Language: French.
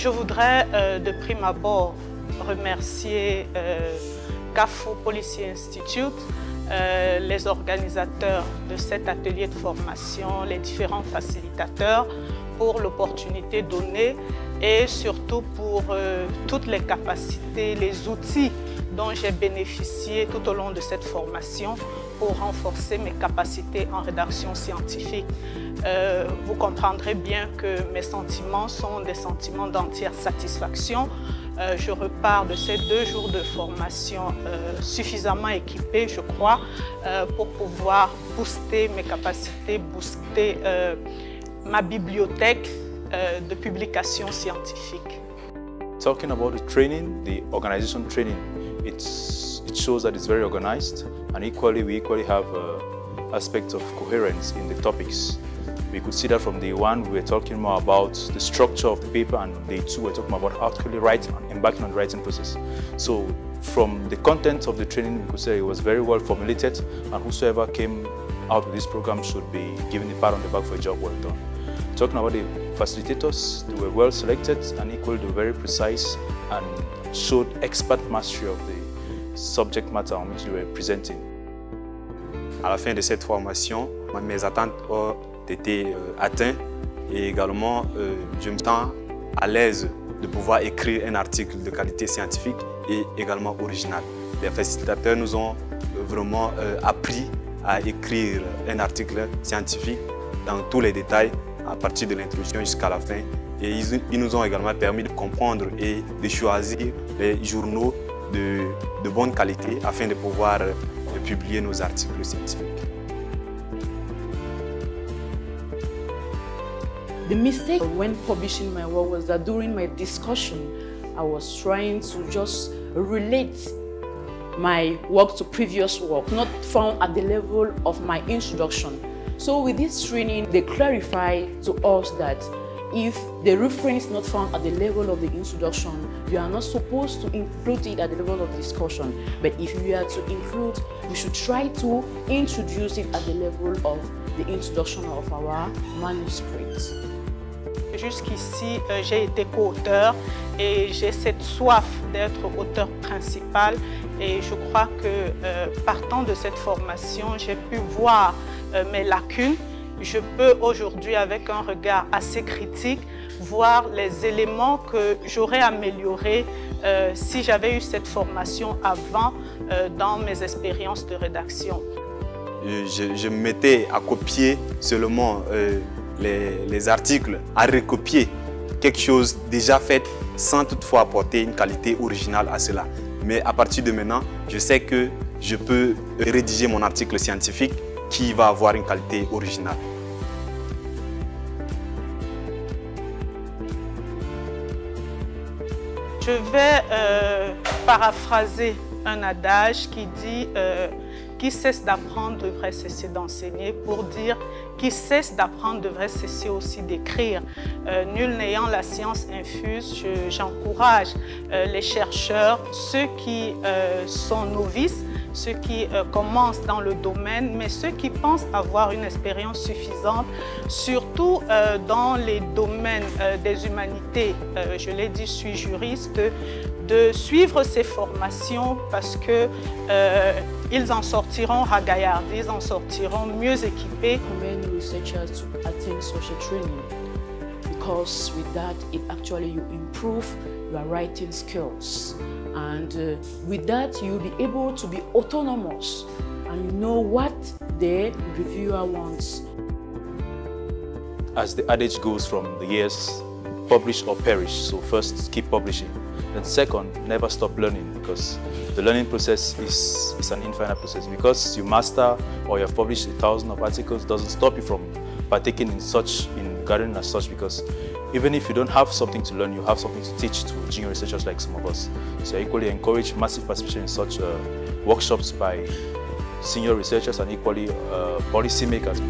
Je voudrais de prime abord remercier CAFO Policy Institute, les organisateurs de cet atelier de formation, les différents facilitateurs pour l'opportunité donnée et surtout pour toutes les capacités, les outils dont j'ai bénéficié tout au long de cette formation pour renforcer mes capacités en rédaction scientifique. Vous comprendrez bien que mes sentiments sont des sentiments d'entière satisfaction. Je repars de ces 2 jours de formation suffisamment équipée, je crois, pour pouvoir booster mes capacités, booster ma bibliothèque de publications scientifiques. Talking about the training, the organization training, it shows that it's very organized, and we equally have aspects of coherence in the topics. We could see that from day 1 we were talking more about the structure of the paper, and day 2 we're talking about how to actually write and embarking on the writing process. So from the content of the training, we could say it was very well formulated, and whosoever came out with this program should be given a pat on the back for a job well done. Talking about the facilitators, they were well selected and equally they were very precise and showed expert mastery of the subject matter on which they were presenting. À la fin de cette formation, mes attentes ont été atteintes et également je me sens à l'aise de pouvoir écrire un article de qualité scientifique et également original. Les facilitateurs nous ont vraiment appris à écrire un article scientifique dans tous les détails, à partir de l'introduction jusqu'à la fin. Et ils nous ont également permis de comprendre et de choisir les journaux de bonne qualité afin de pouvoir publier nos articles scientifiques. The mistake when publishing my work was that during my discussion, I was trying to just relate my work to previous work, not found at the level of my introduction. So with this training, they clarify to us that if the reference is not found at the level of the introduction, you are not supposed to include it at the level of discussion. But if you are to include, you should try to introduce it at the level of the introduction of our manuscript. Jusqu'ici, j'ai été co-auteur et j'ai cette soif d'être auteur principal. Et je crois que partant de cette formation, j'ai pu voir mes lacunes. Je peux aujourd'hui, avec un regard assez critique, voir les éléments que j'aurais améliorés si j'avais eu cette formation avant dans mes expériences de rédaction. Je me mettais à copier seulement les articles, à recopier quelque chose déjà fait sans toutefois apporter une qualité originale à cela. Mais à partir de maintenant, je sais que je peux rédiger mon article scientifique qui va avoir une qualité originale. Je vais paraphraser un adage qui dit qui cesse d'apprendre devrait cesser d'enseigner, pour dire qui cesse d'apprendre devrait cesser aussi d'écrire. Nul n'ayant la science infuse, j'encourage les chercheurs, ceux qui sont novices, ceux qui commencent dans le domaine, mais ceux qui pensent avoir une expérience suffisante, surtout dans les domaines des humanités. Je l'ai dit, je suis juriste, de suivre ces formations parce que ils en sortiront ragaillardés, ils en sortiront mieux équipés. Many researchers to attend such a training because with that it actually you improve your writing skills, and with that you'll be able to be autonomous and you know what the reviewer wants. As the adage goes from the years, publish or perish. So first, keep publishing. Then second, never stop learning, because the learning process is an infinite process. Because you master or you have published 1,000 of articles doesn't stop you from partaking in gardening as such, because even if you don't have something to learn, you have something to teach to junior researchers like some of us. So I equally encourage massive participation in such workshops by senior researchers and equally policy makers.